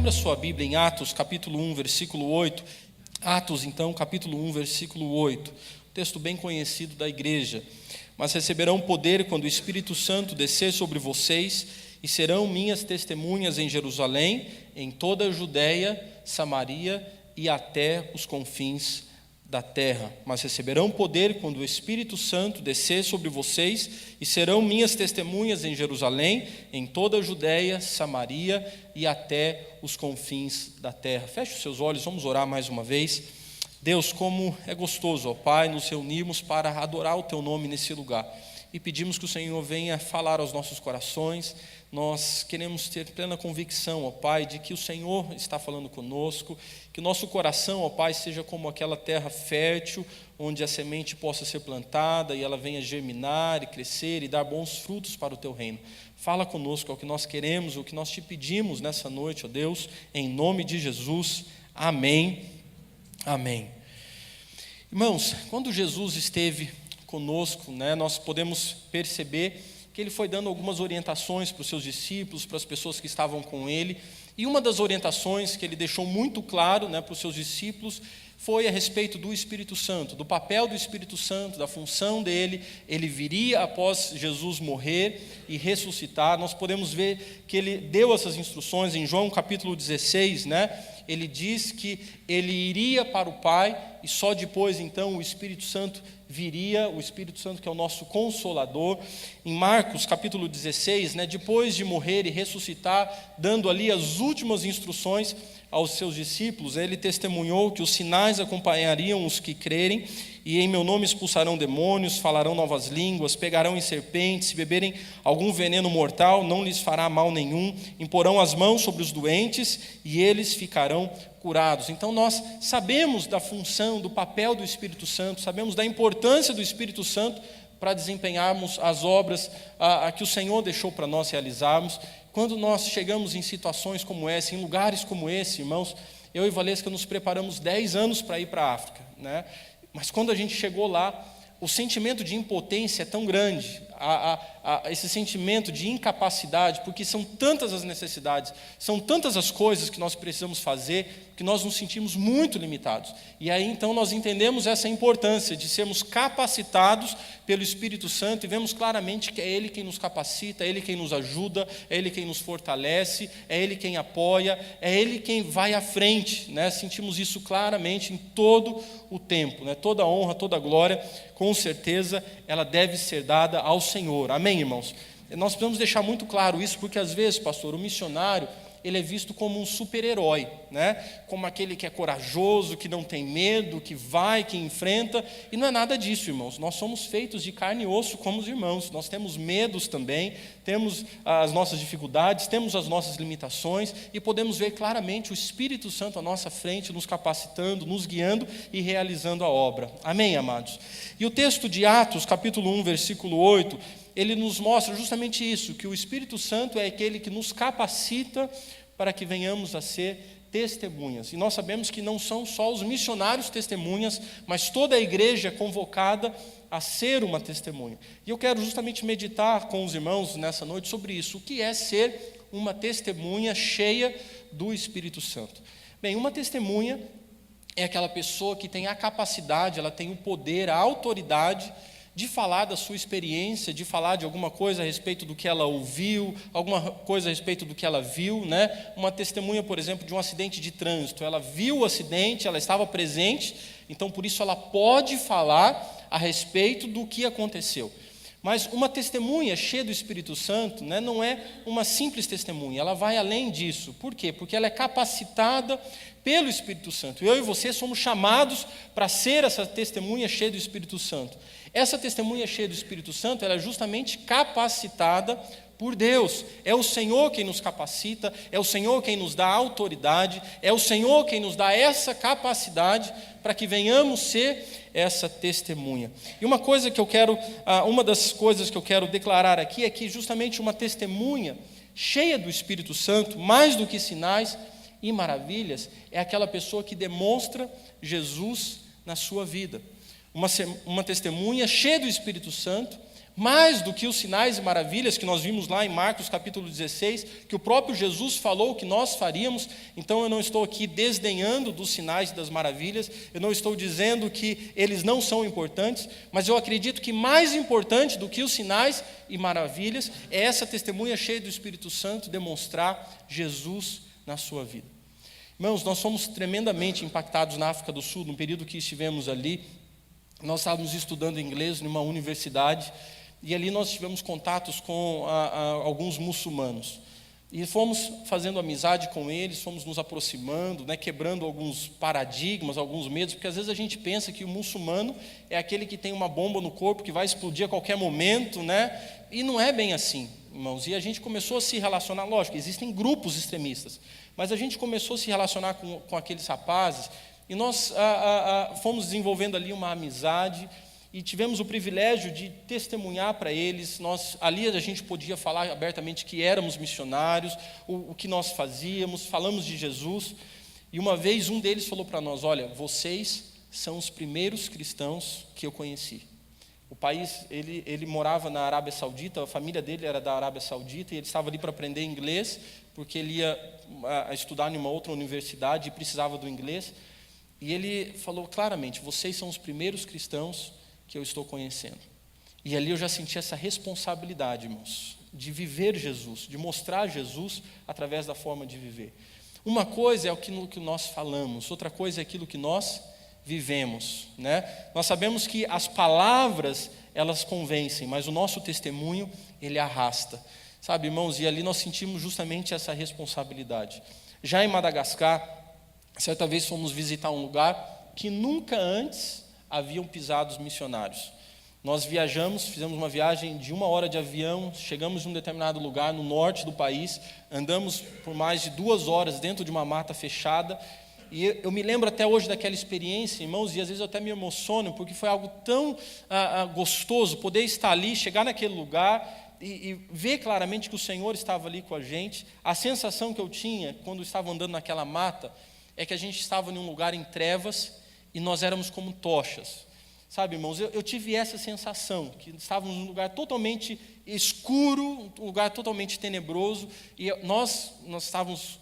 Abra sua Bíblia em Atos, capítulo 1, versículo 8. Atos, então, capítulo 1, versículo 8. Um texto bem conhecido da igreja. Mas receberão poder quando o Espírito Santo descer sobre vocês, e serão minhas testemunhas em Jerusalém, em toda a Judéia, Samaria e até os confins da terra. Mas receberão poder quando o Espírito Santo descer sobre vocês, e serão minhas testemunhas em Jerusalém, em toda a Judéia, Samaria e até os confins da terra. Feche os seus olhos, vamos orar mais uma vez. Deus, como é gostoso, ó Pai, nos reunirmos para adorar o Teu nome nesse lugar. E pedimos que o Senhor venha falar aos nossos corações. Nós queremos ter plena convicção, ó Pai, de que o Senhor está falando conosco, que o nosso coração, ó Pai, seja como aquela terra fértil, onde a semente possa ser plantada e ela venha germinar e crescer e dar bons frutos para o Teu reino. Fala conosco, é o que nós queremos, o que nós Te pedimos nessa noite, ó Deus, em nome de Jesus. Amém. Amém. Irmãos, quando Jesus esteve conosco, nós podemos perceber que Ele foi dando algumas orientações para os seus discípulos, para as pessoas que estavam com Ele, e uma das orientações que Ele deixou muito claro para os seus discípulos foi a respeito do Espírito Santo, do papel do Espírito Santo, da função dele. Ele viria após Jesus morrer e ressuscitar. Nós podemos ver que Ele deu essas instruções em João capítulo 16, Ele diz que Ele iria para o Pai e só depois então o Espírito Santo viria, o Espírito Santo que é o nosso Consolador. Em Marcos capítulo 16, depois de morrer e ressuscitar, dando ali as últimas instruções aos seus discípulos, Ele testemunhou que os sinais acompanhariam os que crerem, e em meu nome expulsarão demônios, falarão novas línguas, pegarão em serpentes, se beberem algum veneno mortal, não lhes fará mal nenhum, imporão as mãos sobre os doentes e eles ficarão curados. Então nós sabemos da função, do papel do Espírito Santo, sabemos da importância do Espírito Santo para desempenharmos as obras que o Senhor deixou para nós realizarmos. Quando nós chegamos em situações como essa, em lugares como esse, irmãos, eu e Valesca nos preparamos 10 anos para ir para a África, Mas quando a gente chegou lá, o sentimento de impotência é tão grande, esse sentimento de incapacidade, porque são tantas as necessidades, são tantas as coisas que nós precisamos fazer, que nós nos sentimos muito limitados. E aí então nós entendemos essa importância de sermos capacitados pelo Espírito Santo, e vemos claramente que é Ele quem nos capacita, é Ele quem nos ajuda, é Ele quem nos fortalece, é Ele quem apoia, é Ele quem vai à frente, Sentimos isso claramente em todo o tempo, Toda a honra, toda a glória, com certeza, ela deve ser dada ao Senhor. Amém, irmãos? Nós precisamos deixar muito claro isso, porque às vezes, pastor, o missionário, ele é visto como um super-herói, Como aquele que é corajoso, que não tem medo, que vai, que enfrenta, e não é nada disso, irmãos. Nós somos feitos de carne e osso como os irmãos, nós temos medos também, temos as nossas dificuldades, temos as nossas limitações, e podemos ver claramente o Espírito Santo à nossa frente, nos capacitando, nos guiando e realizando a obra. Amém, amados? E o texto de Atos, capítulo 1, versículo 8, ele nos mostra justamente isso, que o Espírito Santo é aquele que nos capacita para que venhamos a ser testemunhas. E nós sabemos que não são só os missionários testemunhas, mas toda a igreja é convocada a ser uma testemunha. E eu quero justamente meditar com os irmãos nessa noite sobre isso. O que é ser uma testemunha cheia do Espírito Santo? Bem, uma testemunha é aquela pessoa que tem a capacidade, ela tem o poder, a autoridade de falar da sua experiência, de falar de alguma coisa a respeito do que ela ouviu, alguma coisa a respeito do que ela viu, Uma testemunha, por exemplo, de um acidente de trânsito. Ela viu o acidente, ela estava presente, então por isso ela pode falar a respeito do que aconteceu. Mas uma testemunha cheia do Espírito Santo, não é uma simples testemunha, ela vai além disso. Por quê? Porque ela é capacitada pelo Espírito Santo. Eu e você somos chamados para ser essa testemunha cheia do Espírito Santo. Essa testemunha cheia do Espírito Santo, ela é justamente capacitada por Deus. É o Senhor quem nos capacita, é o Senhor quem nos dá autoridade, é o Senhor quem nos dá essa capacidade para que venhamos ser essa testemunha. E uma das coisas que eu quero declarar aqui é que justamente uma testemunha cheia do Espírito Santo, mais do que sinais e maravilhas, é aquela pessoa que demonstra Jesus na sua vida. Uma testemunha cheia do Espírito Santo Mais do que os sinais e maravilhas que nós vimos lá em Marcos capítulo 16, que o próprio Jesus falou que nós faríamos. Então eu não estou aqui desdenhando dos sinais e das maravilhas, eu não estou dizendo que eles não são importantes, mas eu acredito que mais importante do que os sinais e maravilhas é essa testemunha cheia do Espírito Santo demonstrar Jesus na sua vida. Irmãos, nós fomos tremendamente impactados na África do Sul, no período que estivemos ali. Nós estávamos estudando inglês numa universidade, e ali nós tivemos contatos com alguns muçulmanos. E fomos fazendo amizade com eles, fomos nos aproximando, né, quebrando alguns paradigmas, alguns medos, porque às vezes a gente pensa que o muçulmano é aquele que tem uma bomba no corpo que vai explodir a qualquer momento, né? E não é bem assim, irmãos. E a gente começou a se relacionar, lógico, existem grupos extremistas, mas a gente começou a se relacionar com aqueles rapazes, e nós fomos desenvolvendo ali uma amizade, e tivemos o privilégio de testemunhar para eles. Ali a gente podia falar abertamente que éramos missionários, o que nós fazíamos, falamos de Jesus. E uma vez um deles falou para nós: olha, vocês são os primeiros cristãos que eu conheci. O país, ele morava na Arábia Saudita, a família dele era da Arábia Saudita, e ele estava ali para aprender inglês, porque ele ia estudar em uma outra universidade e precisava do inglês. E ele falou claramente: vocês são os primeiros cristãos que eu estou conhecendo. E ali eu já senti essa responsabilidade, irmãos, de viver Jesus, de mostrar Jesus através da forma de viver. Uma coisa é aquilo que nós falamos, outra coisa é aquilo que nós vivemos, né? Nós sabemos que as palavras, elas convencem, mas o nosso testemunho, ele arrasta. Sabe, irmãos, e ali nós sentimos justamente essa responsabilidade. Já em Madagascar, certa vez fomos visitar um lugar que nunca antes haviam pisado os missionários. Nós viajamos, fizemos uma viagem de 1 hora de avião, chegamos em um determinado lugar no norte do país, andamos por mais de 2 horas dentro de uma mata fechada, e eu me lembro até hoje daquela experiência, irmãos, e às vezes eu até me emociono, porque foi algo tão gostoso poder estar ali, chegar naquele lugar e ver claramente que o Senhor estava ali com a gente. A sensação que eu tinha quando estava andando naquela mata é que a gente estava em um lugar em trevas, e nós éramos como tochas. Sabe, irmãos, eu tive essa sensação, que estávamos num lugar totalmente escuro, um lugar totalmente tenebroso, e nós estávamos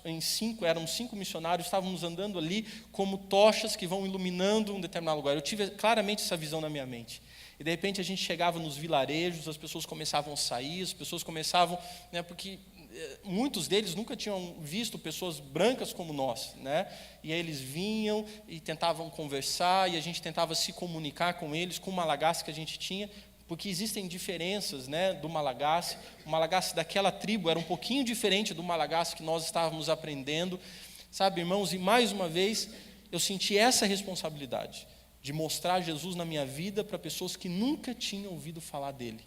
éramos 5 missionários, estávamos andando ali como tochas que vão iluminando um determinado lugar. Eu tive claramente essa visão na minha mente. E de repente a gente chegava nos vilarejos, as pessoas começavam a sair, as pessoas começavam, né, porque muitos deles nunca tinham visto pessoas brancas como nós, né? E aí eles vinham e tentavam conversar, e a gente tentava se comunicar com eles, com o Malagasy que a gente tinha, porque existem diferenças, né, do Malagasy. O Malagasy daquela tribo era um pouquinho diferente do Malagasy que nós estávamos aprendendo. Sabe, irmãos, e mais uma vez eu senti essa responsabilidade de mostrar Jesus na minha vida para pessoas que nunca tinham ouvido falar dele.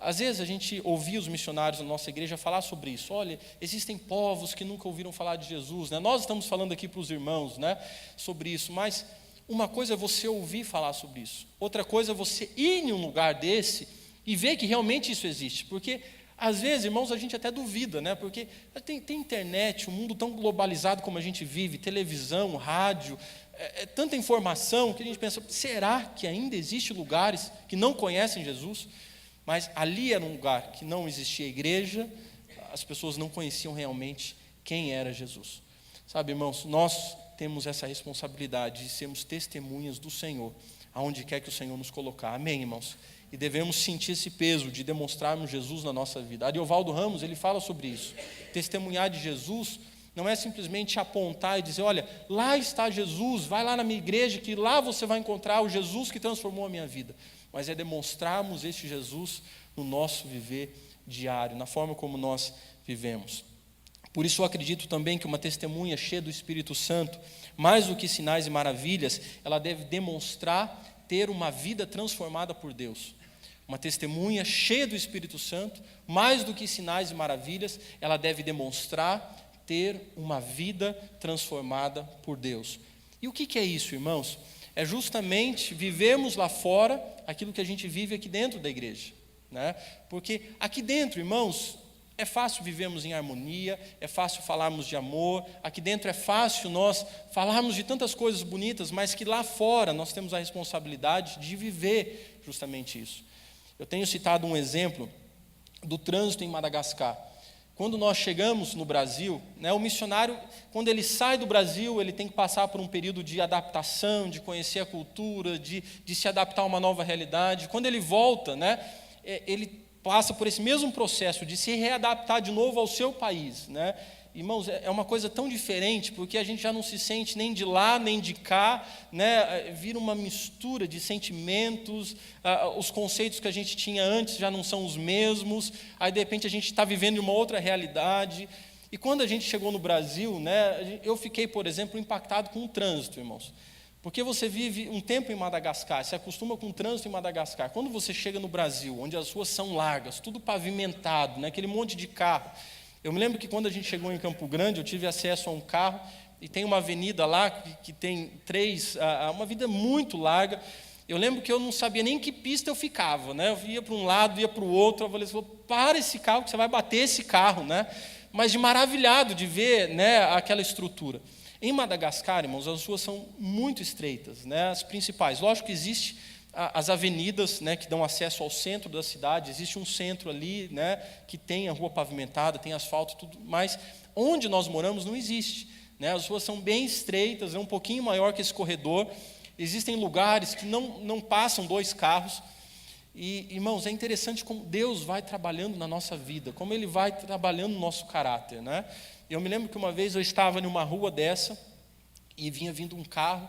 Às vezes a gente ouvia os missionários na nossa igreja falar sobre isso. Olha, existem povos que nunca ouviram falar de Jesus, né? Nós estamos falando aqui para os irmãos, né, sobre isso, mas uma coisa é você ouvir falar sobre isso, outra coisa é você ir em um lugar desse e ver que realmente isso existe, porque às vezes, irmãos, a gente até duvida, né? Porque tem internet, um mundo tão globalizado como a gente vive, televisão, rádio, tanta informação que a gente pensa: será que ainda existem lugares que não conhecem Jesus? Mas ali era um lugar que não existia igreja, as pessoas não conheciam realmente quem era Jesus. Sabe, irmãos, nós temos essa responsabilidade de sermos testemunhas do Senhor, aonde quer que o Senhor nos colocar. Amém, irmãos? E devemos sentir esse peso de demonstrarmos Jesus na nossa vida. Ariovaldo Ramos, ele fala sobre isso. Testemunhar de Jesus não é simplesmente apontar e dizer: olha, lá está Jesus, vai lá na minha igreja que lá você vai encontrar o Jesus que transformou a minha vida. Mas é demonstrarmos esse Jesus no nosso viver diário, na forma como nós vivemos. Por isso eu acredito também que uma testemunha cheia do Espírito Santo, mais do que sinais e maravilhas, ela deve demonstrar ter uma vida transformada por Deus. Uma testemunha cheia do Espírito Santo, mais do que sinais e maravilhas, ela deve demonstrar ter uma vida transformada por Deus. E o que é isso, irmãos? É justamente vivermos lá fora aquilo que a gente vive aqui dentro da igreja, né? Porque aqui dentro, irmãos, é fácil vivermos em harmonia, é fácil falarmos de amor, aqui dentro é fácil nós falarmos de tantas coisas bonitas, mas que lá fora nós temos a responsabilidade de viver justamente isso. Eu tenho citado um exemplo do trânsito em Madagascar. Quando nós chegamos no Brasil, o missionário, quando ele sai do Brasil, ele tem que passar por um período de adaptação, de conhecer a cultura, de se adaptar a uma nova realidade. Quando ele volta, ele passa por esse mesmo processo de se readaptar de novo ao seu país. Irmãos, é uma coisa tão diferente, porque a gente já não se sente nem de lá, nem de cá, vira uma mistura de sentimentos, os conceitos que a gente tinha antes já não são os mesmos, aí de repente a gente está vivendo uma outra realidade. E quando a gente chegou no Brasil, eu fiquei, por exemplo, impactado com o trânsito, irmãos. Porque você vive um tempo em Madagascar, se acostuma com o trânsito em Madagascar. Quando você chega no Brasil, onde as ruas são largas, tudo pavimentado, aquele monte de carro. Eu me lembro que quando a gente chegou em Campo Grande, eu tive acesso a um carro, e tem uma avenida lá que tem uma avenida muito larga. Eu lembro que eu não sabia nem em que pista eu ficava, Eu ia para um lado, ia para o outro, eu falei assim, para esse carro que você vai bater esse carro, Mas de maravilhado de ver, aquela estrutura. Em Madagascar, irmãos, as ruas são muito estreitas, as principais. Lógico que existe as avenidas, que dão acesso ao centro da cidade, existe um centro ali, que tem a rua pavimentada, tem asfalto, tudo, mas onde nós moramos não existe, As ruas são bem estreitas, é um pouquinho maior que esse corredor, existem lugares que não passam 2 carros, e, irmãos, é interessante como Deus vai trabalhando na nossa vida, como Ele vai trabalhando no nosso caráter, Eu me lembro que uma vez eu estava numa rua dessa, e vinha vindo um carro,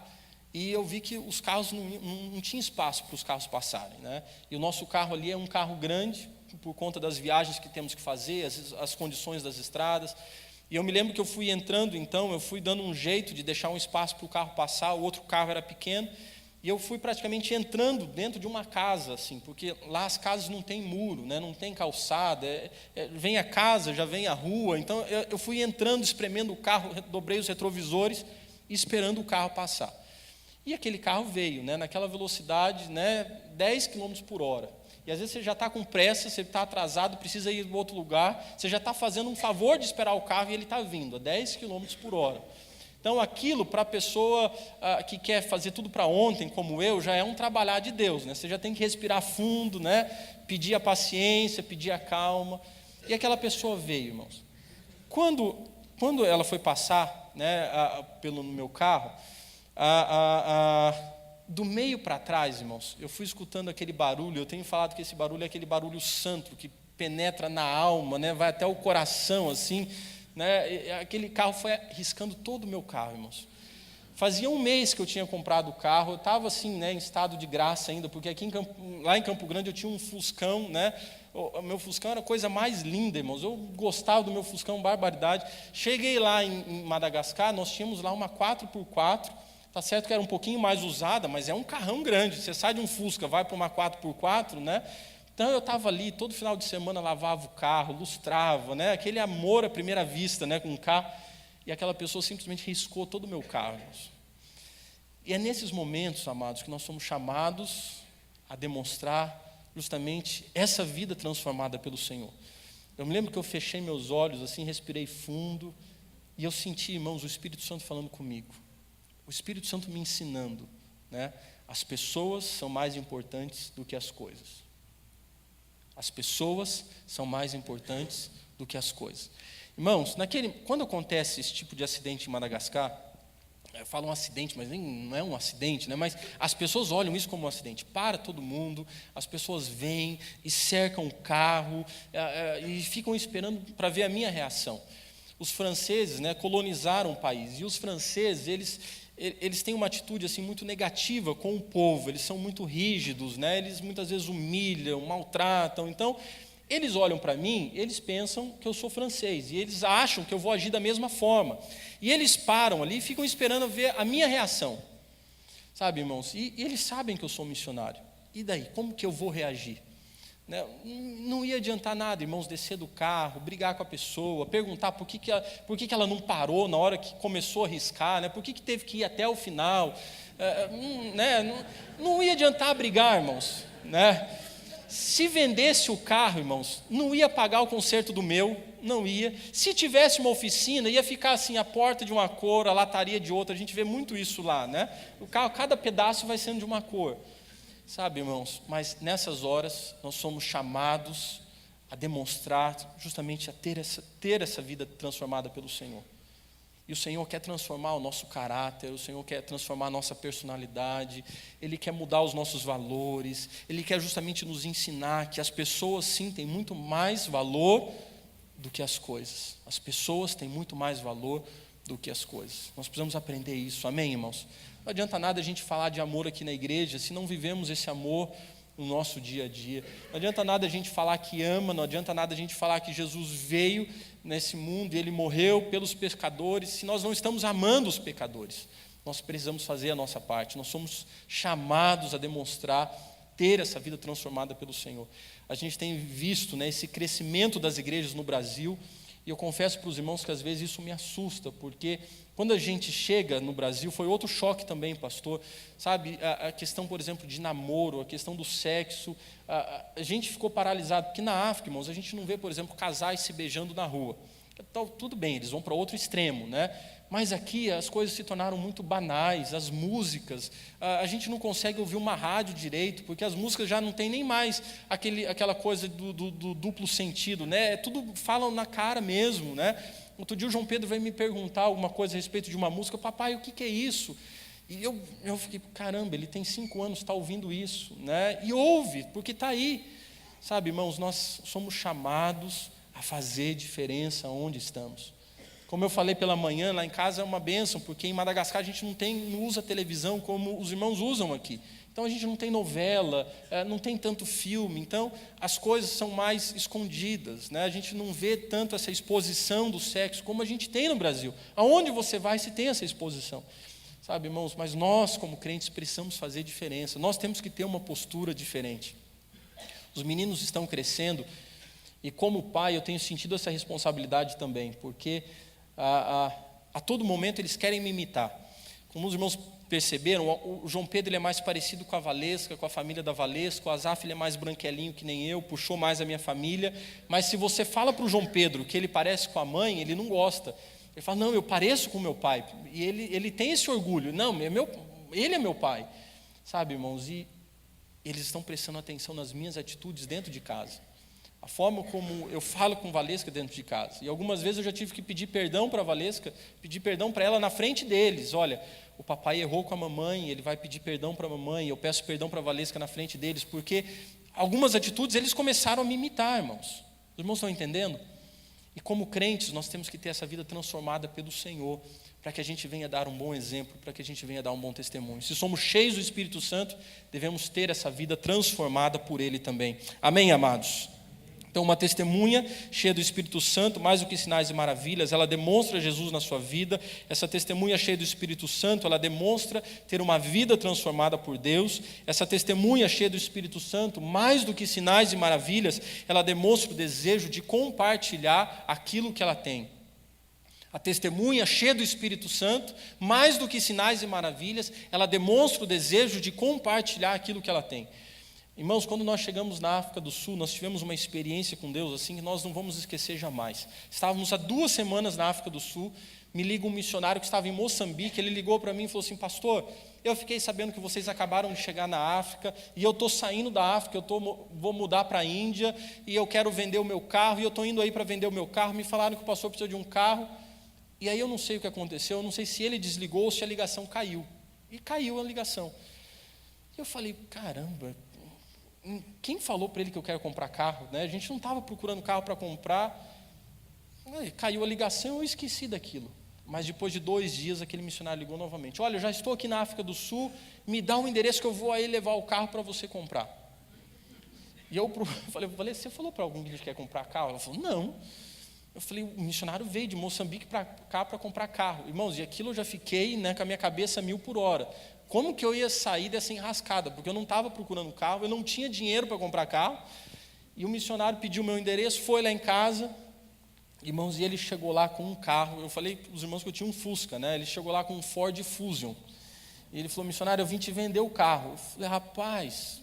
e eu vi que os carros não tinha espaço para os carros passarem, E o nosso carro ali é um carro grande, por conta das viagens que temos que fazer, as condições das estradas. E eu me lembro que eu fui entrando, então, eu fui dando um jeito de deixar um espaço para o carro passar, o outro carro era pequeno, e eu fui praticamente entrando dentro de uma casa, assim, porque lá as casas não tem muro, não tem calçada, vem a casa, já vem a rua, então eu fui entrando, espremendo o carro, dobrei os retrovisores, e esperando o carro passar. E aquele carro veio, naquela velocidade, 10 km por hora. E às vezes você já está com pressa, você está atrasado, precisa ir para outro lugar, você já está fazendo um favor de esperar o carro e ele está vindo a 10 km por hora. Então aquilo, para a pessoa que quer fazer tudo para ontem, como eu, já é um trabalhar de Deus. Você já tem que respirar fundo, pedir a paciência, pedir a calma. E aquela pessoa veio, irmãos. Quando ela foi passar pelo meu carro, do meio para trás, irmãos, eu fui escutando aquele barulho. Eu tenho falado que esse barulho é aquele barulho santo que penetra na alma, vai até o coração, assim, Aquele carro foi riscando todo o meu carro, irmãos. Fazia um mês que eu tinha comprado o carro, eu estava assim, em estado de graça ainda, porque lá em Campo Grande eu tinha um Fuscão, O meu Fuscão era a coisa mais linda, irmãos. Eu gostava do meu Fuscão, barbaridade. Cheguei lá em Madagascar, nós tínhamos lá uma 4x4. Tá certo que era um pouquinho mais usada, mas é um carrão grande. Você sai de um Fusca, vai para uma 4x4, Então eu estava ali, todo final de semana lavava o carro, lustrava, Aquele amor à primeira vista, com o carro. E aquela pessoa simplesmente riscou todo o meu carro, irmãos. E é nesses momentos, amados, que nós somos chamados a demonstrar justamente essa vida transformada pelo Senhor. Eu me lembro que eu fechei meus olhos, assim, respirei fundo, e eu senti, irmãos, o Espírito Santo falando comigo. O Espírito Santo me ensinando, As pessoas são mais importantes do que as coisas. As pessoas são mais importantes do que as coisas. Irmãos, quando acontece esse tipo de acidente em Madagascar, eu falo um acidente, mas nem não é um acidente, mas as pessoas olham isso como um acidente. Para todo mundo, as pessoas vêm e cercam o carro e ficam esperando para ver a minha reação. Os franceses, colonizaram o país, e os franceses, eles têm uma atitude assim muito negativa com o povo. Eles são muito rígidos, eles muitas vezes humilham, maltratam. Então eles olham para mim, eles pensam que eu sou francês, e eles acham que eu vou agir da mesma forma. E eles param ali e ficam esperando ver a minha reação. Sabe, irmãos? E eles sabem que eu sou missionário. E daí? Como que eu vou reagir? Não ia adiantar nada, irmãos, descer do carro, brigar com a pessoa, perguntar por que ela não parou na hora que começou a riscar, por que teve que ir até o final. Não ia adiantar brigar, irmãos, Se vendesse o carro, irmãos, não ia pagar o conserto do meu, não ia. Se tivesse uma oficina, ia ficar assim, a porta de uma cor, a lataria de outra. A gente vê muito isso lá, O carro, cada pedaço vai sendo de uma cor. Sabe, irmãos, mas nessas horas nós somos chamados a demonstrar, justamente a ter essa vida transformada pelo Senhor. E o Senhor quer transformar o nosso caráter, o Senhor quer transformar a nossa personalidade, Ele quer mudar os nossos valores, Ele quer justamente nos ensinar que as pessoas sim têm muito mais valor do que as coisas. As pessoas têm muito mais valor do que as coisas. Nós precisamos aprender isso, amém, irmãos? Não adianta nada a gente falar de amor aqui na igreja se não vivemos esse amor no nosso dia a dia. Não adianta nada a gente falar que ama, não adianta nada a gente falar que Jesus veio nesse mundo e Ele morreu pelos pecadores, se nós não estamos amando os pecadores. Nós precisamos fazer a nossa parte, nós somos chamados a demonstrar, ter essa vida transformada pelo Senhor. A gente tem visto, esse crescimento das igrejas no Brasil, e eu confesso para os irmãos que às vezes isso me assusta, porque quando a gente chega no Brasil, foi outro choque também, pastor, sabe, a questão, por exemplo, de namoro, a questão do sexo, a gente ficou paralisado, porque na África, irmãos, a gente não vê, por exemplo, casais se beijando na rua. Então, tudo bem, eles vão para outro extremo, mas aqui as coisas se tornaram muito banais, as músicas, a gente não consegue ouvir uma rádio direito, porque as músicas já não tem nem mais aquela coisa do duplo sentido, tudo falam na cara mesmo, Outro dia o João Pedro veio me perguntar alguma coisa a respeito de uma música, papai, o que é isso? E eu fiquei, caramba, ele tem 5 anos, está ouvindo isso, E ouve, porque está aí, sabe, irmãos, nós somos chamados a fazer diferença onde estamos. Como eu falei pela manhã, lá em casa é uma bênção, porque em Madagascar a gente não usa televisão como os irmãos usam aqui. Então a gente não tem novela, não tem tanto filme, então as coisas são mais escondidas, A gente não vê tanto essa exposição do sexo como a gente tem no Brasil. Aonde você vai se tem essa exposição? Sabe, irmãos, mas nós como crentes precisamos fazer diferença, nós temos que ter uma postura diferente. Os meninos estão crescendo e como pai eu tenho sentido essa responsabilidade também, porque a todo momento eles querem me imitar. Como os irmãos perceberam, o João Pedro ele é mais parecido com a Valesca, com a família da Valesca, o Azaf ele é mais branquelinho que nem eu, puxou mais a minha família, mas se você fala para o João Pedro que ele parece com a mãe, ele não gosta. Ele fala, não, eu pareço com o meu pai, e ele tem esse orgulho, não, ele é meu pai, sabe, irmãos, e eles estão prestando atenção nas minhas atitudes dentro de casa. A forma como eu falo com Valesca dentro de casa. E algumas vezes eu já tive que pedir perdão para a Valesca, pedir perdão para ela na frente deles. Olha, o papai errou com a mamãe, ele vai pedir perdão para a mamãe, eu peço perdão para a Valesca na frente deles, porque algumas atitudes eles começaram a me imitar, irmãos. Os irmãos estão entendendo? E como crentes, nós temos que ter essa vida transformada pelo Senhor, para que a gente venha dar um bom exemplo, para que a gente venha dar um bom testemunho. Se somos cheios do Espírito Santo, devemos ter essa vida transformada por Ele também. Amém, amados? Então, uma testemunha cheia do Espírito Santo, mais do que sinais e maravilhas, ela demonstra Jesus na sua vida. Essa testemunha cheia do Espírito Santo, ela demonstra ter uma vida transformada por Deus. Essa testemunha cheia do Espírito Santo, mais do que sinais e maravilhas, ela demonstra o desejo de compartilhar aquilo que ela tem. A testemunha cheia do Espírito Santo, mais do que sinais e maravilhas, ela demonstra o desejo de compartilhar aquilo que ela tem. Irmãos, quando nós chegamos na África do Sul, nós tivemos uma experiência com Deus assim que nós não vamos esquecer jamais. Estávamos há 2 semanas na África do Sul, me liga um missionário que estava em Moçambique, ele ligou para mim e falou assim, pastor, eu fiquei sabendo que vocês acabaram de chegar na África, e eu estou saindo da África, vou mudar para a Índia, e eu quero vender o meu carro, e eu estou indo aí para vender o meu carro, me falaram que o pastor precisa de um carro, e aí eu não sei o que aconteceu, eu não sei se ele desligou ou se a ligação caiu, e caiu a ligação. E eu falei, caramba, quem falou para ele que eu quero comprar carro? A gente não estava procurando carro para comprar. Caiu a ligação, eu esqueci daquilo. Mas depois de 2 dias, aquele missionário ligou novamente. Olha, eu já estou aqui na África do Sul, me dá um endereço que eu vou aí levar o carro para você comprar. E eu falei, você falou para alguém que a gente quer comprar carro? Ela falou, não. Eu falei, o missionário veio de Moçambique para cá para comprar carro. Irmãos, e aquilo eu já fiquei com a minha cabeça 1000 por hora. Como que eu ia sair dessa enrascada? Porque eu não estava procurando carro, eu não tinha dinheiro para comprar carro. E o missionário pediu o meu endereço, foi lá em casa. Irmãos, e ele chegou lá com um carro. Eu falei para os irmãos que eu tinha um Fusca, Ele chegou lá com um Ford Fusion. E ele falou, missionário, eu vim te vender o carro. Eu falei, rapaz...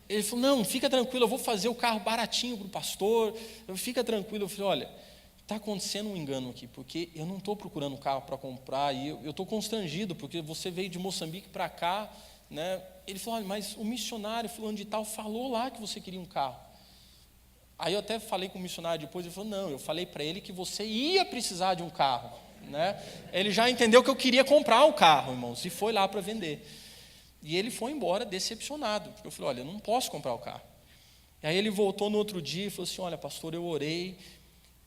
Ele falou, não, fica tranquilo, eu vou fazer o carro baratinho para o pastor. Fica tranquilo. Eu falei, olha... Está acontecendo um engano aqui, porque eu não estou procurando um carro para comprar, e eu estou constrangido, porque você veio de Moçambique para cá, né? Ele falou, olha, mas o missionário fulano de tal falou lá que você queria um carro. Aí eu até falei com o missionário depois, ele falou, não, eu falei para ele que você ia precisar de um carro, né? Ele já entendeu que eu queria comprar o carro, irmãos, e foi lá para vender. E ele foi embora decepcionado, porque eu falei, olha, eu não posso comprar o carro. E aí ele voltou no outro dia e falou assim, olha, pastor, eu orei,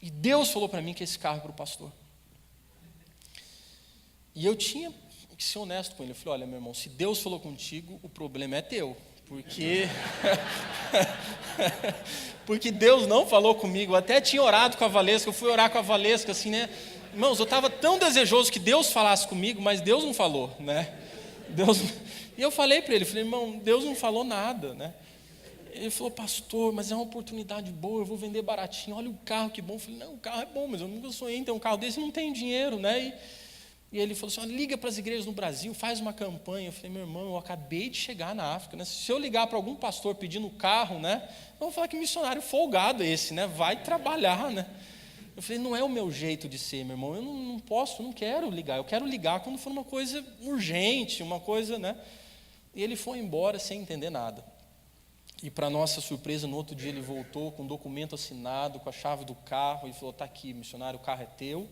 e Deus falou para mim que esse carro é para o pastor. E eu tinha que ser honesto com ele. Eu falei, olha, meu irmão, se Deus falou contigo, o problema é teu. Porque Deus não falou comigo. Eu até tinha orado com a Valesca, eu fui orar com a Valesca, assim, né? Irmãos, eu estava tão desejoso que Deus falasse comigo, mas Deus não falou, né? E eu falei para ele, falei, irmão, Deus não falou nada, né? Ele falou, pastor, mas é uma oportunidade boa, eu vou vender baratinho, olha o carro, que bom. Eu falei, não, o carro é bom, mas eu nunca sonhei em ter um carro desse, não tenho dinheiro, né? E ele falou assim, olha, liga para as igrejas no Brasil, faz uma campanha. Eu falei, meu irmão, eu acabei de chegar na África, né? Se eu ligar para algum pastor pedindo carro, né? Eu vou falar que missionário folgado esse, né? Vai trabalhar, né? Eu falei, não é o meu jeito de ser, meu irmão, eu não posso, não quero ligar, eu quero ligar quando for uma coisa urgente, uma coisa, né? E ele foi embora sem entender nada. E para nossa surpresa, no outro dia ele voltou com o documento assinado, com a chave do carro, e falou, está aqui, missionário, o carro é teu.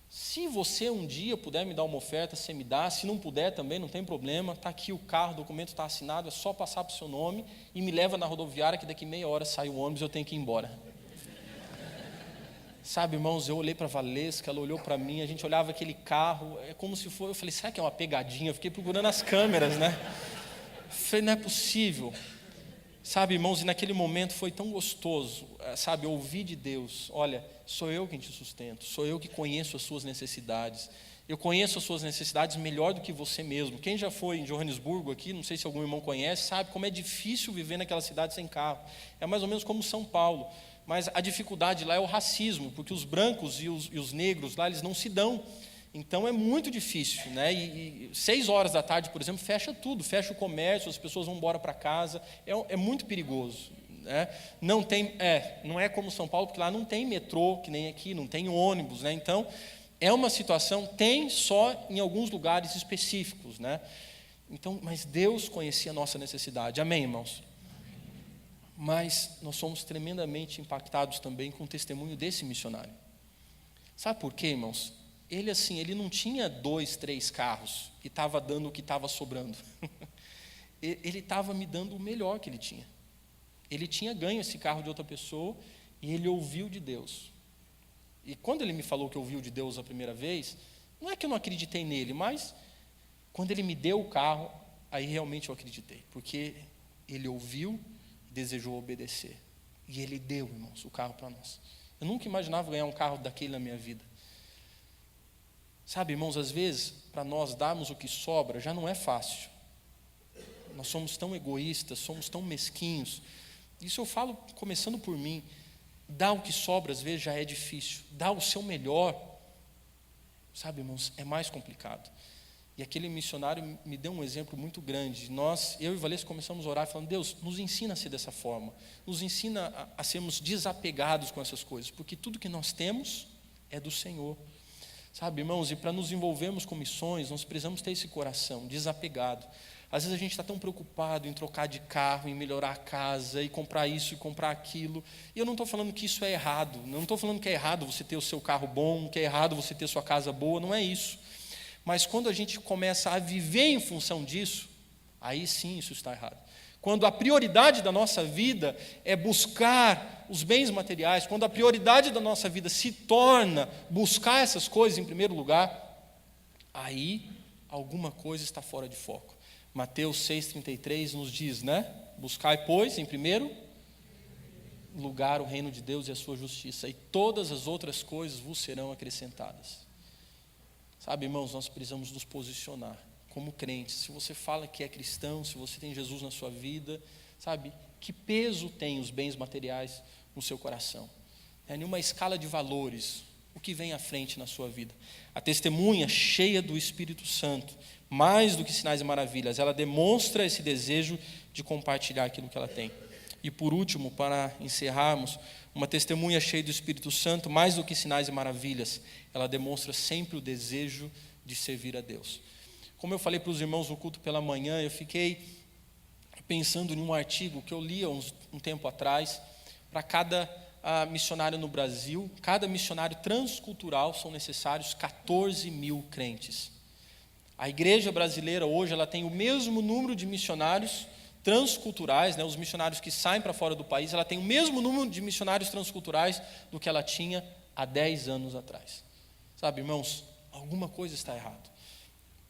Se você um dia puder me dar uma oferta, você me dá. Se não puder também, não tem problema. Está aqui o carro, o documento está assinado, é só passar para o seu nome e me leva na rodoviária que daqui meia hora sai o ônibus e eu tenho que ir embora. Sabe, irmãos, eu olhei para a Valesca, ela olhou para mim, a gente olhava aquele carro, é como se fosse, eu falei, será que é uma pegadinha? Eu fiquei procurando as câmeras, né? Eu falei, não é possível. Sabe, irmãos, e naquele momento foi tão gostoso, sabe, ouvir de Deus, olha, sou eu quem te sustento, sou eu que conheço as suas necessidades, eu conheço as suas necessidades melhor do que você mesmo. Quem já foi em Joanesburgo aqui, não sei se algum irmão conhece, sabe como é difícil viver naquela cidade sem carro. É mais ou menos como São Paulo, mas a dificuldade lá é o racismo, porque os brancos e os negros lá, eles não se dão. Então é muito difícil, né? E 6 horas da tarde, por exemplo, fecha tudo, fecha o comércio, as pessoas vão embora para casa, é muito perigoso, né? Não é como São Paulo, porque lá não tem metrô, que nem aqui, não tem ônibus, né? Então é uma situação, tem só em alguns lugares específicos, né? Então, mas Deus conhecia a nossa necessidade, amém, irmãos? Mas nós somos tremendamente impactados também com o testemunho desse missionário. Sabe por quê, irmãos? Ele não tinha 2, 3 carros e estava dando o que estava sobrando. Ele estava me dando o melhor que ele tinha. Ele tinha ganho esse carro de outra pessoa e ele ouviu de Deus. E quando ele me falou que ouviu de Deus a primeira vez, não é que eu não acreditei nele, mas quando ele me deu o carro, aí realmente eu acreditei. Porque ele ouviu e desejou obedecer. E ele deu, irmãos, o carro para nós. Eu nunca imaginava ganhar um carro daquele na minha vida. Sabe, irmãos, às vezes, para nós darmos o que sobra, já não é fácil. Nós somos tão egoístas, somos tão mesquinhos. Isso eu falo começando por mim. Dar o que sobra, às vezes, já é difícil. Dar o seu melhor, sabe, irmãos, é mais complicado. E aquele missionário me deu um exemplo muito grande. Eu e Valesca começamos a orar falando, Deus, nos ensina a ser dessa forma. Nos ensina a sermos desapegados com essas coisas. Porque tudo que nós temos é do Senhor. Sabe, irmãos, e para nos envolvermos com missões, nós precisamos ter esse coração desapegado. Às vezes a gente está tão preocupado em trocar de carro, em melhorar a casa, e comprar isso e comprar aquilo. E eu não estou falando que isso é errado, não estou falando que é errado você ter o seu carro bom, que é errado você ter sua casa boa, não é isso. Mas quando a gente começa a viver em função disso, aí sim isso está errado. Quando a prioridade da nossa vida é buscar os bens materiais, quando a prioridade da nossa vida se torna buscar essas coisas em primeiro lugar, aí alguma coisa está fora de foco. Mateus 6,33 nos diz, né? Buscai, pois, em primeiro lugar o reino de Deus e a sua justiça, e todas as outras coisas vos serão acrescentadas. Sabe, irmãos, nós precisamos nos posicionar como crentes. Se você fala que é cristão, se você tem Jesus na sua vida, sabe, que peso tem os bens materiais no seu coração? Em uma escala de valores, o que vem à frente na sua vida? A testemunha cheia do Espírito Santo, mais do que sinais e maravilhas, ela demonstra esse desejo de compartilhar aquilo que ela tem. E por último, para encerrarmos, uma testemunha cheia do Espírito Santo, mais do que sinais e maravilhas, ela demonstra sempre o desejo de servir a Deus. Como eu falei para os irmãos no culto pela manhã, eu fiquei pensando em um artigo que eu li há um tempo atrás. Para cada missionário no Brasil, cada missionário transcultural são necessários 14 mil crentes. A igreja brasileira hoje ela tem o mesmo número de missionários transculturais, os missionários que saem para fora do país, ela tem o mesmo número de missionários transculturais do que ela tinha há 10 anos atrás. Sabe, irmãos, alguma coisa está errada.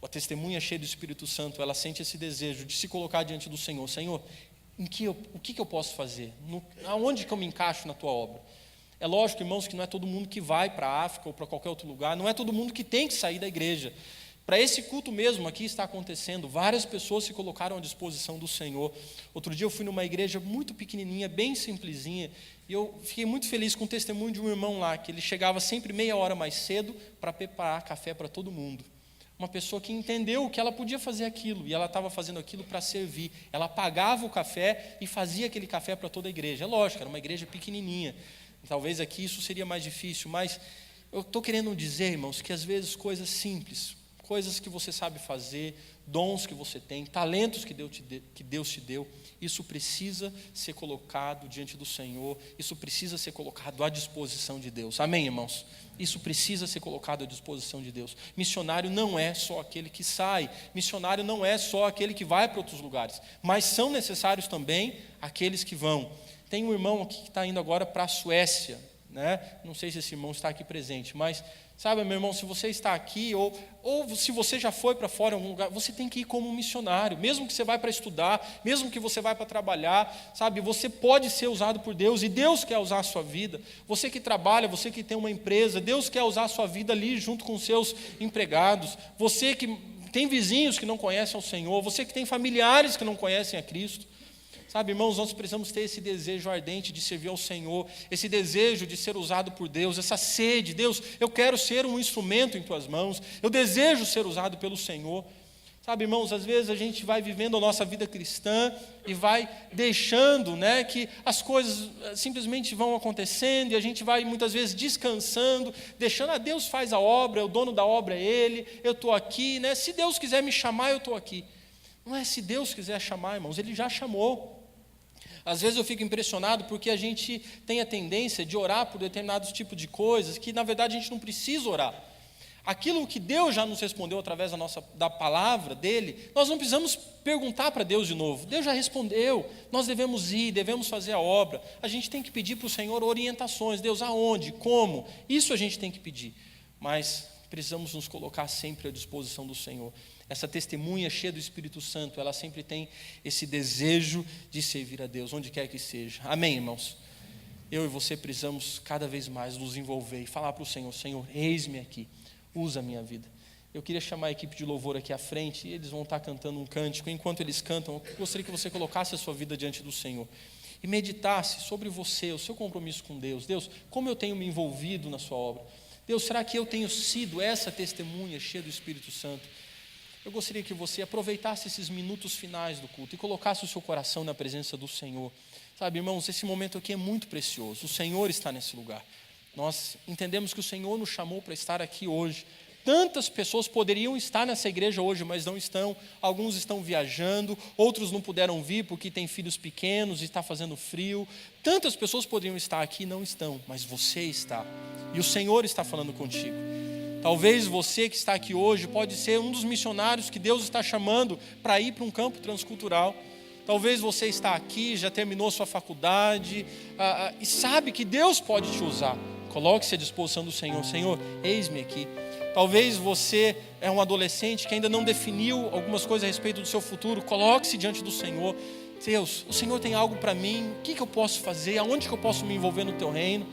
A testemunha cheia do Espírito Santo, ela sente esse desejo de se colocar diante do Senhor. Senhor, o que eu posso fazer? Aonde que eu me encaixo na tua obra? É lógico, irmãos, que não é todo mundo que vai para a África ou para qualquer outro lugar, não é todo mundo que tem que sair da igreja. Para esse culto mesmo aqui está acontecendo, várias pessoas se colocaram à disposição do Senhor. Outro dia eu fui numa igreja muito pequenininha, bem simplesinha, e eu fiquei muito feliz com o testemunho de um irmão lá, que ele chegava sempre meia hora mais cedo para preparar café para todo mundo. Uma pessoa que entendeu que ela podia fazer aquilo, e ela estava fazendo aquilo para servir. Ela pagava o café e fazia aquele café para toda a igreja. É lógico, era uma igreja pequenininha. Talvez aqui isso seria mais difícil, mas eu estou querendo dizer, irmãos, que às vezes coisas simples, coisas que você sabe fazer, dons que você tem, talentos que Deus te deu, isso precisa ser colocado diante do Senhor, isso precisa ser colocado à disposição de Deus. Amém, irmãos? Isso precisa ser colocado à disposição de Deus. Missionário não é só aquele que sai, missionário não é só aquele que vai para outros lugares, mas são necessários também aqueles que vão. Tem um irmão aqui que está indo agora para a Suécia, Não sei se esse irmão está aqui presente, mas sabe, meu irmão, se você está aqui ou se você já foi para fora em algum lugar, você tem que ir como um missionário, mesmo que você vai para estudar, mesmo que você vai para trabalhar, sabe, você pode ser usado por Deus e Deus quer usar a sua vida. Você que trabalha, você que tem uma empresa, Deus quer usar a sua vida ali junto com os seus empregados. Você que tem vizinhos que não conhecem ao Senhor, você que tem familiares que não conhecem a Cristo. Sabe, irmãos, nós precisamos ter esse desejo ardente de servir ao Senhor, esse desejo de ser usado por Deus, essa sede. Deus, eu quero ser um instrumento em tuas mãos, eu desejo ser usado pelo Senhor. Sabe, irmãos, às vezes a gente vai vivendo a nossa vida cristã e vai deixando, que as coisas simplesmente vão acontecendo e a gente vai muitas vezes descansando, deixando, Deus faz a obra, o dono da obra é Ele, eu estou aqui, se Deus quiser me chamar, eu estou aqui. Não é se Deus quiser chamar, irmãos, Ele já chamou. Às vezes eu fico impressionado porque a gente tem a tendência de orar por determinados tipos de coisas que na verdade a gente não precisa orar. Aquilo que Deus já nos respondeu através da palavra dEle, nós não precisamos perguntar para Deus de novo. Deus já respondeu, nós devemos ir, devemos fazer a obra. A gente tem que pedir para o Senhor orientações. Deus, aonde, como? Isso a gente tem que pedir. Mas precisamos nos colocar sempre à disposição do Senhor. Essa testemunha cheia do Espírito Santo, ela sempre tem esse desejo de servir a Deus, onde quer que seja. Amém, irmãos? Eu e você precisamos cada vez mais nos envolver e falar para o Senhor, Senhor, eis-me aqui, usa a minha vida. Eu queria chamar a equipe de louvor aqui à frente, e eles vão estar cantando um cântico. Enquanto eles cantam, eu gostaria que você colocasse a sua vida diante do Senhor e meditasse sobre você, o seu compromisso com Deus. Deus, como eu tenho me envolvido na sua obra? Deus, será que eu tenho sido essa testemunha cheia do Espírito Santo? Eu gostaria que você aproveitasse esses minutos finais do culto e colocasse o seu coração na presença do Senhor. Sabe, irmãos, esse momento aqui é muito precioso. O Senhor está nesse lugar. Nós entendemos que o Senhor nos chamou para estar aqui hoje. Tantas pessoas poderiam estar nessa igreja hoje, mas não estão. Alguns estão viajando, outros não puderam vir porque têm filhos pequenos e está fazendo frio. Tantas pessoas poderiam estar aqui e não estão, mas você está. E o Senhor está falando contigo. Talvez você que está aqui hoje pode ser um dos missionários que Deus está chamando para ir para um campo transcultural. Talvez você está aqui, já terminou sua faculdade e sabe que Deus pode te usar. Coloque-se à disposição do Senhor. Senhor, eis-me aqui. Talvez você é um adolescente que ainda não definiu algumas coisas a respeito do seu futuro. Coloque-se diante do Senhor. Deus, o Senhor tem algo para mim. O que eu posso fazer? Aonde que eu posso me envolver no teu reino?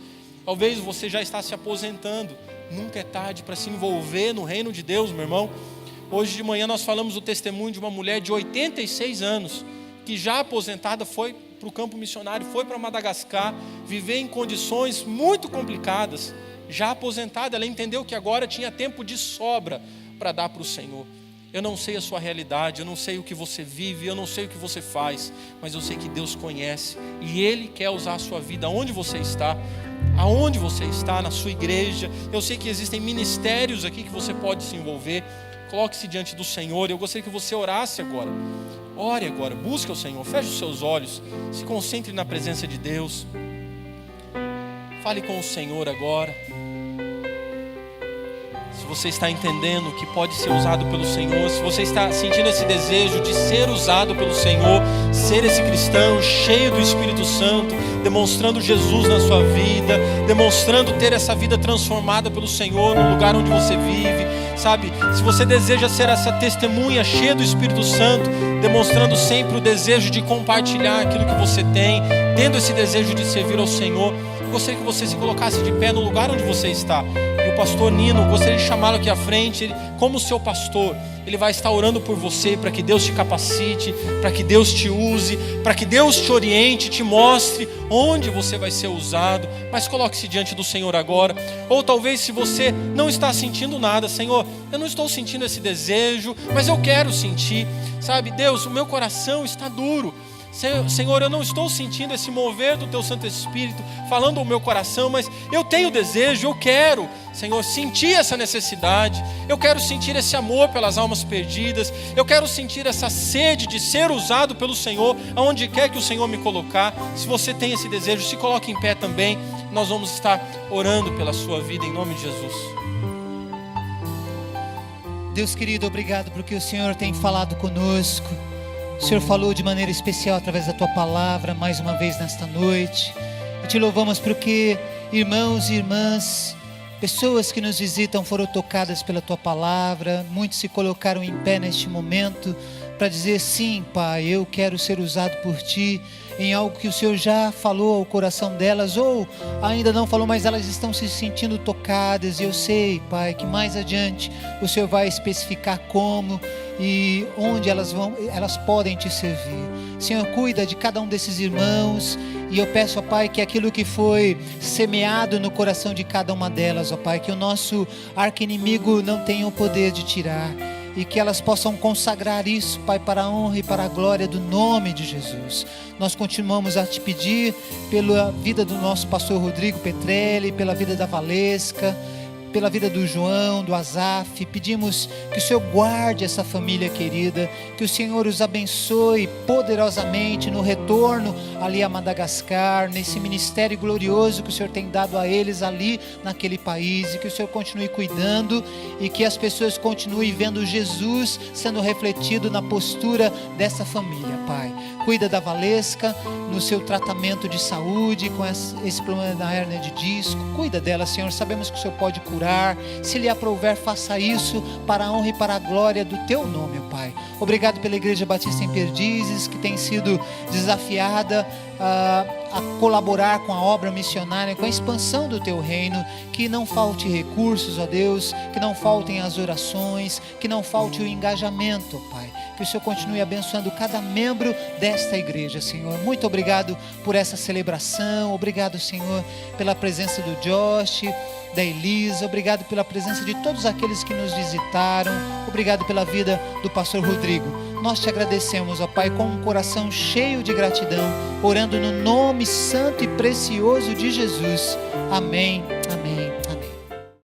Talvez você já está se aposentando. Nunca é tarde para se envolver no reino de Deus, meu irmão. Hoje de manhã nós falamos o testemunho de uma mulher de 86 anos, que já aposentada foi para o campo missionário, foi para Madagascar, viver em condições muito complicadas. Já aposentada, ela entendeu que agora tinha tempo de sobra para dar para o Senhor. Eu não sei a sua realidade, eu não sei o que você vive, eu não sei o que você faz, mas eu sei que Deus conhece e Ele quer usar a sua vida onde você está. aonde você está, na sua igreja. Eu sei que existem ministérios aqui que você pode se envolver. Coloque-se diante do Senhor. Eu gostaria que você orasse agora. Ore agora, busque o Senhor, feche os seus olhos, se concentre na presença de Deus. Fale com o Senhor agora. Se você está entendendo que pode ser usado pelo Senhor, se você está sentindo esse desejo de ser usado pelo Senhor, ser esse cristão cheio do Espírito Santo, demonstrando Jesus na sua vida, demonstrando ter essa vida transformada pelo Senhor no lugar onde você vive, sabe? Se você deseja ser essa testemunha cheia do Espírito Santo, demonstrando sempre o desejo de compartilhar aquilo que você tem, tendo esse desejo de servir ao Senhor, eu gostaria que você se colocasse de pé no lugar onde você está. E o pastor Nino, gostaria de chamá-lo aqui à frente. Ele, como seu pastor, ele vai estar orando por você, para que Deus te capacite, para que Deus te use, para que Deus te oriente, te mostre onde você vai ser usado. Mas coloque-se diante do Senhor agora. Ou talvez se você não está sentindo nada, Senhor, eu não estou sentindo esse desejo, mas eu quero sentir, sabe? Deus, o meu coração está duro. Senhor, eu não estou sentindo esse mover do Teu Santo Espírito falando ao meu coração, mas eu tenho desejo, eu quero, Senhor, sentir essa necessidade, eu quero sentir esse amor pelas almas perdidas, eu quero sentir essa sede de ser usado pelo Senhor, aonde quer que o Senhor me colocar. Se você tem esse desejo, se coloque em pé também, nós vamos estar orando pela sua vida em nome de Jesus. Deus querido, obrigado porque o Senhor tem falado conosco. O Senhor falou de maneira especial através da Tua palavra mais uma vez nesta noite. E Te louvamos porque irmãos e irmãs, pessoas que nos visitam foram tocadas pela Tua palavra. Muitos se colocaram em pé neste momento para dizer: sim, Pai, eu quero ser usado por Ti em algo que o Senhor já falou ao coração delas, ou ainda não falou, mas elas estão se sentindo tocadas. E eu sei, Pai, que mais adiante o Senhor vai especificar como e onde elas podem Te servir. Senhor, cuida de cada um desses irmãos, e eu peço, ó Pai, que aquilo que foi semeado no coração de cada uma delas, ó Pai, que o nosso arqui-inimigo não tenha o poder de tirar, e que elas possam consagrar isso, Pai, para a honra e para a glória do nome de Jesus. Nós continuamos a Te pedir pela vida do nosso pastor Rodrigo Petrelli, pela vida da Valesca, pela vida do João, do Azaf. Pedimos que o Senhor guarde essa família querida, que o Senhor os abençoe poderosamente no retorno ali a Madagascar, nesse ministério glorioso que o Senhor tem dado a eles ali naquele país, e que o Senhor continue cuidando, e que as pessoas continuem vendo Jesus sendo refletido na postura dessa família, Pai. Cuida da Valesca no seu tratamento de saúde, com esse problema da hérnia de disco. Cuida dela, Senhor. Sabemos que o Senhor pode curar. Se lhe aprouver, faça isso para a honra e para a glória do Teu nome, Pai. Obrigado pela Igreja Batista em Perdizes, que tem sido desafiada a colaborar com a obra missionária, com a expansão do Teu reino. Que não falte recursos, ó Deus, que não faltem as orações, que não falte o engajamento, ó Pai. Que o Senhor continue abençoando cada membro desta igreja, Senhor. Muito obrigado por essa celebração. Obrigado, Senhor, pela presença do Josh, da Elisa. Obrigado pela presença de todos aqueles que nos visitaram. Obrigado pela vida do pastor Rodrigo. Nós Te agradecemos, ó Pai, com um coração cheio de gratidão, orando no nome santo e precioso de Jesus. Amém. Amém.